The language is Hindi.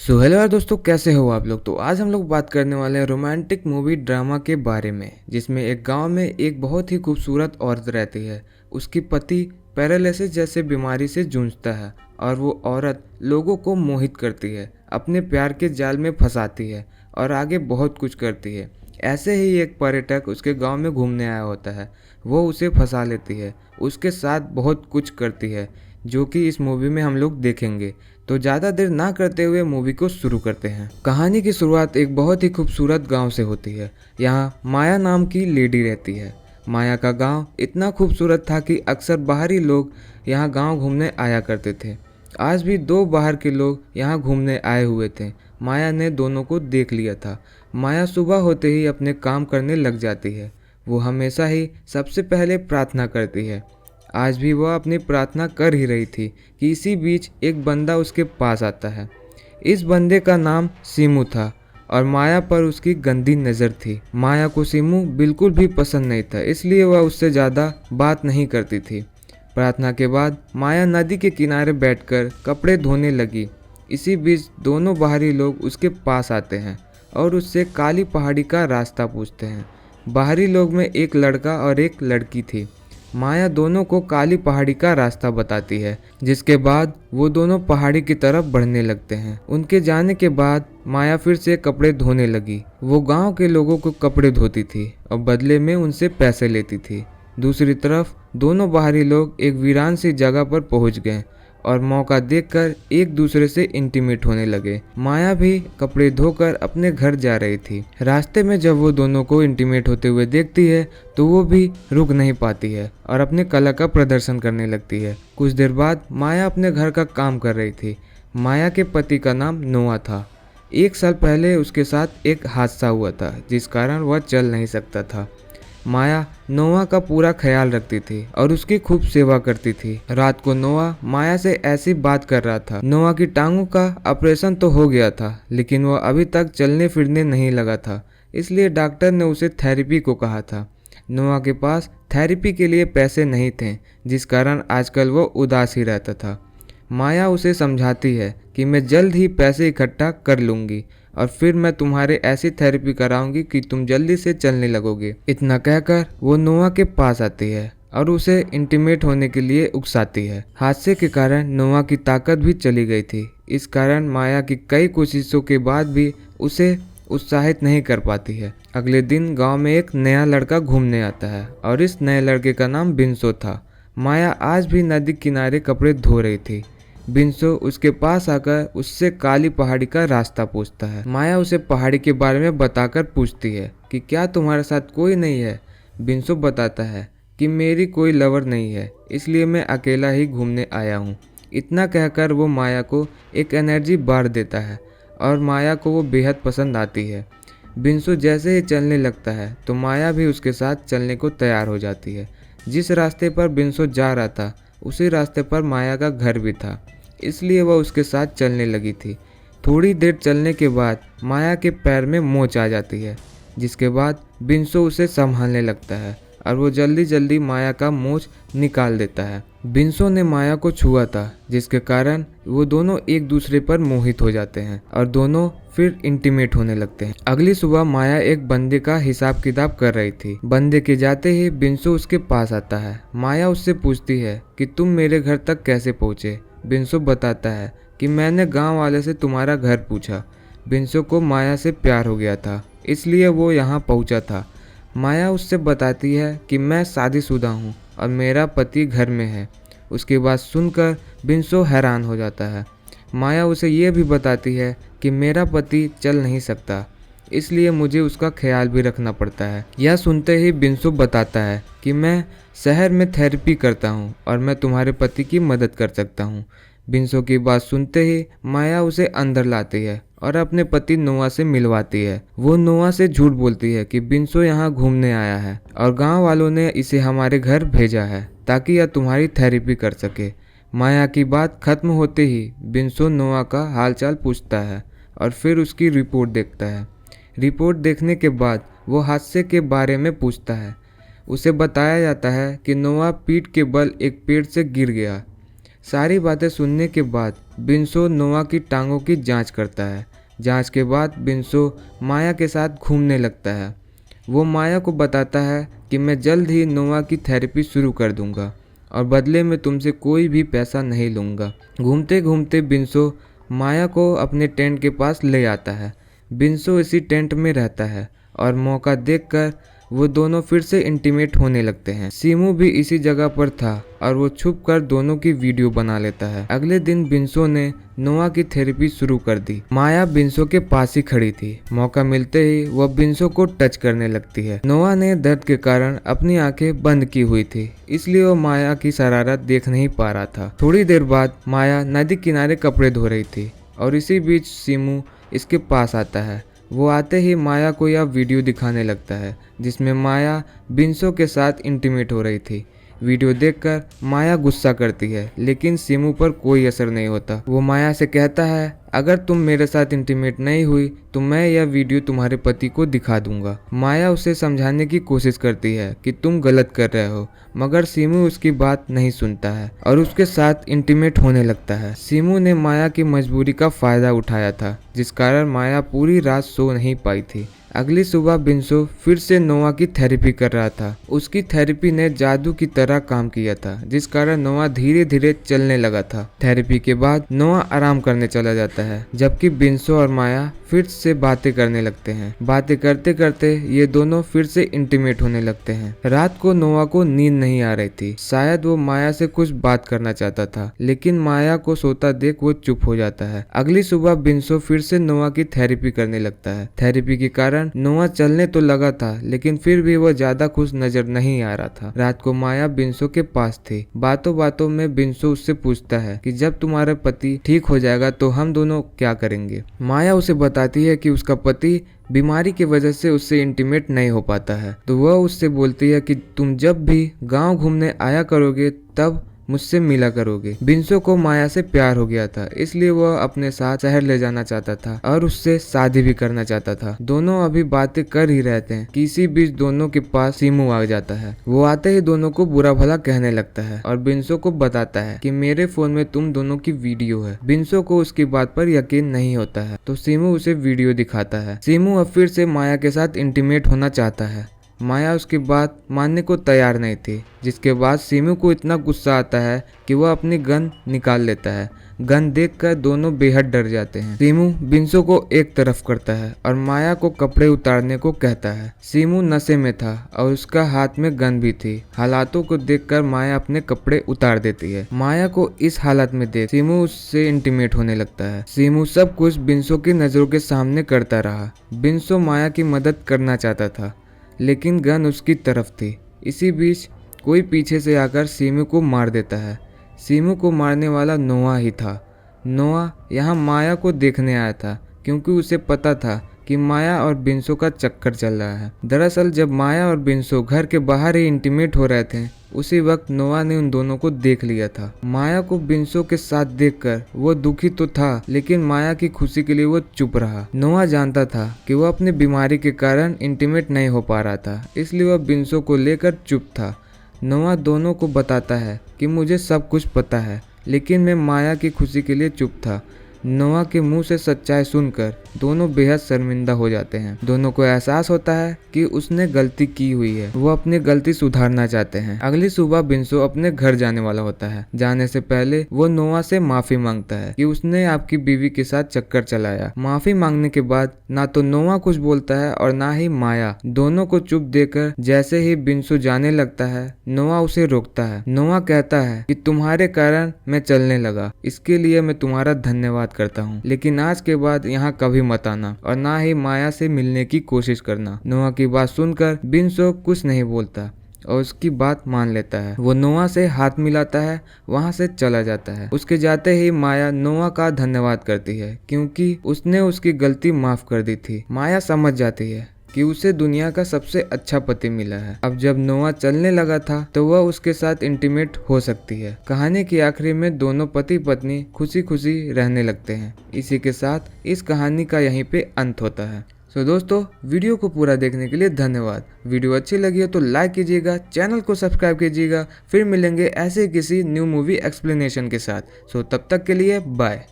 सो हेलो यार दोस्तों, कैसे हो आप लोग। तो आज हम लोग बात करने वाले हैं रोमांटिक मूवी ड्रामा के बारे में, जिसमें एक गांव में एक बहुत ही खूबसूरत औरत रहती है। उसकी पति पैरालिसिस जैसे बीमारी से जूझता है और वो औरत लोगों को मोहित करती है, अपने प्यार के जाल में फंसाती है और आगे बहुत कुछ करती है। ऐसे ही एक पर्यटक उसके गांव में घूमने आया होता है। वो उसे फंसा लेती है, उसके साथ बहुत कुछ करती है, जो कि इस मूवी में हम लोग देखेंगे। तो ज़्यादा देर ना करते हुए मूवी को शुरू करते हैं। कहानी की शुरुआत एक बहुत ही खूबसूरत गांव से होती है। यहाँ माया नाम की लेडी रहती है। माया का गांव इतना खूबसूरत था कि अक्सर बाहरी लोग यहाँ गांव घूमने आया करते थे। आज भी दो बाहर के लोग यहाँ घूमने आए हुए थे। माया ने दोनों को देख लिया था। माया सुबह होते ही अपने काम करने लग जाती है। वो हमेशा ही सबसे पहले प्रार्थना करती है। आज भी वह अपनी प्रार्थना कर ही रही थी कि इसी बीच एक बंदा उसके पास आता है। इस बंदे का नाम सीमू था और माया पर उसकी गंदी नज़र थी। माया को सीमू बिल्कुल भी पसंद नहीं था, इसलिए वह उससे ज़्यादा बात नहीं करती थी। प्रार्थना के बाद माया नदी के किनारे बैठकर कपड़े धोने लगी। इसी बीच दोनों बाहरी लोग उसके पास आते हैं और उससे काली पहाड़ी का रास्ता पूछते हैं। बाहरी लोग में एक लड़का और एक लड़की थी। माया दोनों को काली पहाड़ी का रास्ता बताती है, जिसके बाद वो दोनों पहाड़ी की तरफ बढ़ने लगते हैं। उनके जाने के बाद माया फिर से कपड़े धोने लगी। वो गांव के लोगों को कपड़े धोती थी और बदले में उनसे पैसे लेती थी। दूसरी तरफ दोनों बाहरी लोग एक वीरान सी जगह पर पहुंच गए और मौका देखकर एक दूसरे से इंटीमेट होने लगे। माया भी कपड़े धोकर अपने घर जा रही थी। रास्ते में जब वो दोनों को इंटीमेट होते हुए देखती है तो वो भी रुक नहीं पाती है और अपने कला का प्रदर्शन करने लगती है। कुछ देर बाद माया अपने घर का काम कर रही थी। माया के पति का नाम नोआ था। 1 साल पहले उसके साथ एक हादसा हुआ था, जिस कारण वह चल नहीं सकता था। माया नोआ का पूरा ख्याल रखती थी और उसकी खूब सेवा करती थी। रात को नोआ माया से ऐसी बात कर रहा था। नोआ की टांगों का ऑपरेशन तो हो गया था, लेकिन वह अभी तक चलने फिरने नहीं लगा था, इसलिए डॉक्टर ने उसे थेरेपी को कहा था। नोआ के पास थेरेपी के लिए पैसे नहीं थे, जिस कारण आजकल वो उदास ही रहता था। माया उसे समझाती है कि मैं जल्द ही पैसे इकट्ठा कर लूँगी और फिर मैं तुम्हारे ऐसी थेरेपी कराऊंगी कि तुम जल्दी से चलने लगोगे। इतना कहकर वो नोआ के पास आती है और उसे इंटीमेट होने के लिए उकसाती है। हादसे के कारण नोआ की ताकत भी चली गई थी। इस कारण माया की कई कोशिशों के बाद भी उसे उत्साहित नहीं कर पाती है। अगले दिन गांव में एक नया लड़का घूमने आता है और इस नए लड़के का नाम बिंसो था। माया आज भी नदी किनारे कपड़े धो रही थी। बिंसो उसके पास आकर उससे काली पहाड़ी का रास्ता पूछता है। माया उसे पहाड़ी के बारे में बताकर पूछती है कि क्या तुम्हारे साथ कोई नहीं है। बिंसो बताता है कि मेरी कोई लवर नहीं है, इसलिए मैं अकेला ही घूमने आया हूँ। इतना कहकर वो माया को एक एनर्जी बार देता है और माया को वो बेहद पसंद आती है। बिंसो जैसे ही चलने लगता है तो माया भी उसके साथ चलने को तैयार हो जाती है। जिस रास्ते पर बिंसो जा रहा था उसी रास्ते पर माया का घर भी था, इसलिए वह उसके साथ चलने लगी थी। थोड़ी देर चलने के बाद माया के पैर में मोच आ जाती है, जिसके बाद बिंसो उसे संभालने लगता है और वो जल्दी जल्दी माया का मोच निकाल देता है। बिंसो ने माया को छुआ था, जिसके कारण वो दोनों एक दूसरे पर मोहित हो जाते हैं और दोनों फिर इंटीमेट होने लगते हैं। अगली सुबह माया एक बंदे का हिसाब किताब कर रही थी। बंदे के जाते ही बिंसो उसके पास आता है। माया उससे पूछती है कि तुम मेरे घर तक कैसे पहुँचे। बिंसो बताता है कि मैंने गांव वाले से तुम्हारा घर पूछा। बिंसो को माया से प्यार हो गया था, इसलिए वो यहाँ पहुँचा था। माया उससे बताती है कि मैं शादीशुदा हूँ और मेरा पति घर में है। उसकी बात सुनकर बिंसो हैरान हो जाता है। माया उसे ये भी बताती है कि मेरा पति चल नहीं सकता, इसलिए मुझे उसका ख्याल भी रखना पड़ता है। यह सुनते ही बिंसो बताता है कि मैं शहर में थेरेपी करता हूँ और मैं तुम्हारे पति की मदद कर सकता हूँ। बिंसो की बात सुनते ही माया उसे अंदर लाती है और अपने पति नोआ से मिलवाती है। वो नोआ से झूठ बोलती है कि बिंसो यहाँ घूमने आया है और गांव वालों ने इसे हमारे घर भेजा है ताकि यह तुम्हारी थेरेपी कर सके। माया की बात खत्म होते ही बिंसो नोआ का हालचाल पूछता है और फिर उसकी रिपोर्ट देखता है। रिपोर्ट देखने के बाद वो हादसे के बारे में पूछता है। उसे बताया जाता है कि नोआ पीठ के बल एक पेड़ से गिर गया। सारी बातें सुनने के बाद बिनसो नोआ की टांगों की जांच करता है। जांच के बाद बिनसो माया के साथ घूमने लगता है। वो माया को बताता है कि मैं जल्द ही नोआ की थेरेपी शुरू कर दूंगा और बदले में तुमसे कोई भी पैसा नहीं लूँगा। घूमते घूमते बिनसो माया को अपने टेंट के पास ले आता है। बिनसो इसी टेंट में रहता है और मौका देखकर वो दोनों फिर से इंटीमेट होने लगते हैं। सीमू भी इसी जगह पर था और वो छुप कर दोनों की वीडियो बना लेता है। अगले दिन बिनसो ने नोआ की थेरेपी शुरू कर दी। माया बिनसो के पास ही खड़ी थी। मौका मिलते ही वह बिनसो को टच करने लगती है। नोआ ने दर्द के कारण अपनी आंखें बंद की हुई थी, इसलिए वो माया की शरारत देख नहीं पा रहा था। थोड़ी देर बाद माया नदी किनारे कपड़े धो रही थी और इसी बीच सीमू इसके पास आता है। वो आते ही माया को यह वीडियो दिखाने लगता है जिसमें माया बिनसो के साथ इंटीमेट हो रही थी। वीडियो देखकर माया गुस्सा करती है, लेकिन सीमू पर कोई असर नहीं होता। वो माया से कहता है, अगर तुम मेरे साथ इंटीमेट नहीं हुई तो मैं यह वीडियो तुम्हारे पति को दिखा दूंगा। माया उसे समझाने की कोशिश करती है कि तुम गलत कर रहे हो, मगर सीमू उसकी बात नहीं सुनता है और उसके साथ इंटीमेट होने लगता है। सीमू ने माया की मजबूरी का फायदा उठाया था, जिस कारण माया पूरी रात सो नहीं पाई थी। अगली सुबह बिनसो फिर से नोआ की थेरेपी कर रहा था। उसकी थेरेपी ने जादू की तरह काम किया था, जिस कारण नोआ धीरे धीरे चलने लगा था। थेरेपी के बाद नोआ आराम करने चला जाता है, जबकि बिनसो और माया फिर से बातें करने लगते हैं। बातें करते करते ये दोनों फिर से इंटीमेट होने लगते हैं। रात को नोआ को नींद नहीं आ रही थी। शायद वो माया से कुछ बात करना चाहता था, लेकिन माया को सोता देख वो चुप हो जाता है। अगली सुबह बिनसो फिर से नोआ की थेरेपी करने लगता है। थेरेपी के कारण नोआ चलने तो लगा था, लेकिन फिर भी वह ज्यादा खुश नजर नहीं आ रहा था। रात को माया बिनसो के पास थी। बातों बातों में बिनसो उससे पूछता है कि जब तुम्हारा पति ठीक हो जाएगा तो हम दोनों क्या करेंगे। माया उसे बताती है कि उसका पति बीमारी की वजह से उससे इंटीमेट नहीं हो पाता है, तो वह उससे बोलती है कि तुम जब भी गांव घूमने आया करोगे तब मुझसे मिला करोगे। बिनसो को माया से प्यार हो गया था, इसलिए वह अपने साथ शहर ले जाना चाहता था और उससे शादी भी करना चाहता था। दोनों अभी बातें कर ही रहते हैं कि इसी बीच दोनों के पास सीमू आ जाता है। वो आते ही दोनों को बुरा भला कहने लगता है और बिनसो को बताता है कि मेरे फोन में तुम दोनों की वीडियो है। बिनसो को उसकी बात पर यकीन नहीं होता है, तो सीमू उसे वीडियो दिखाता है। सीमू अब फिर से माया के साथ इंटीमेट होना चाहता है। माया उसकी बात मानने को तैयार नहीं थी, जिसके बाद सीमू को इतना गुस्सा आता है कि वह अपनी गन निकाल लेता है। गन देखकर दोनों बेहद डर जाते हैं। सीमू बिनसो को एक तरफ करता है और माया को कपड़े उतारने को कहता है। सीमू नशे में था और उसका हाथ में गन भी थी। हालातों को देखकर माया अपने कपड़े उतार देती है। माया को इस हालत में देख सीमू उससे इंटीमेट होने लगता है। सीमू सब कुछ बिनसो की नजरों के सामने करता रहा। बिनसो माया की मदद करना चाहता था, लेकिन गन उसकी तरफ थी। इसी बीच कोई पीछे से आकर सीमू को मार देता है। सीमू को मारने वाला नोआ ही था। नोआ यहाँ माया को देखने आया था, क्योंकि उसे पता था कि माया और बिनसो का चक्कर चल रहा है। दरअसल जब माया और बिनसो घर के बाहर ही इंटीमेट हो रहे थे, उसी वक्त नोआ ने उन दोनों को देख लिया था। माया को बिनसो के साथ देखकर वो दुखी तो था, लेकिन माया की खुशी के लिए वो चुप रहा। नोआ जानता था कि वो अपनी बीमारी के कारण इंटीमेट नहीं हो पा रहा था, इसलिए वह बिनसो को लेकर चुप था। नोआ दोनों को बताता है कि मुझे सब कुछ पता है, लेकिन मैं माया की खुशी के लिए चुप था। नोआ के मुंह से सच्चाई सुनकर दोनों बेहद शर्मिंदा हो जाते हैं। दोनों को एहसास होता है कि उसने गलती की हुई है। वो अपनी गलती सुधारना चाहते हैं। अगली सुबह बिनसो अपने घर जाने वाला होता है। जाने से पहले वो नोआ से माफी मांगता है कि उसने आपकी बीवी के साथ चक्कर चलाया। माफी मांगने के बाद ना तो नोआ कुछ बोलता है और ना ही माया। दोनों को चुप देकर जैसे ही बिनसो जाने लगता है, नोआ उसे रोकता है। नोआ कहता है कि तुम्हारे कारण मैं चलने लगा, इसके लिए मैं तुम्हारा धन्यवाद करता हूँ, लेकिन आज के बाद यहाँ कभी मत आना और ना ही माया से मिलने की कोशिश करना। नोआ की बात सुनकर बिनसो कुछ नहीं बोलता और उसकी बात मान लेता है। वो नोआ से हाथ मिलाता है, वहाँ से चला जाता है। उसके जाते ही माया नोआ का धन्यवाद करती है, क्योंकि उसने उसकी गलती माफ कर दी थी। माया समझ जाती है कि उसे दुनिया का सबसे अच्छा पति मिला है। अब जब नोआ चलने लगा था तो वह उसके साथ इंटीमेट हो सकती है। कहानी के आखिरी में दोनों पति पत्नी खुशी खुशी रहने लगते हैं। इसी के साथ इस कहानी का यहीं पे अंत होता है। तो दोस्तों वीडियो को पूरा देखने के लिए धन्यवाद। वीडियो अच्छी लगी हो तो लाइक कीजिएगा, चैनल को सब्सक्राइब कीजिएगा। फिर मिलेंगे ऐसे किसी न्यू मूवी एक्सप्लेनेशन के साथ। तब तक के लिए बाय।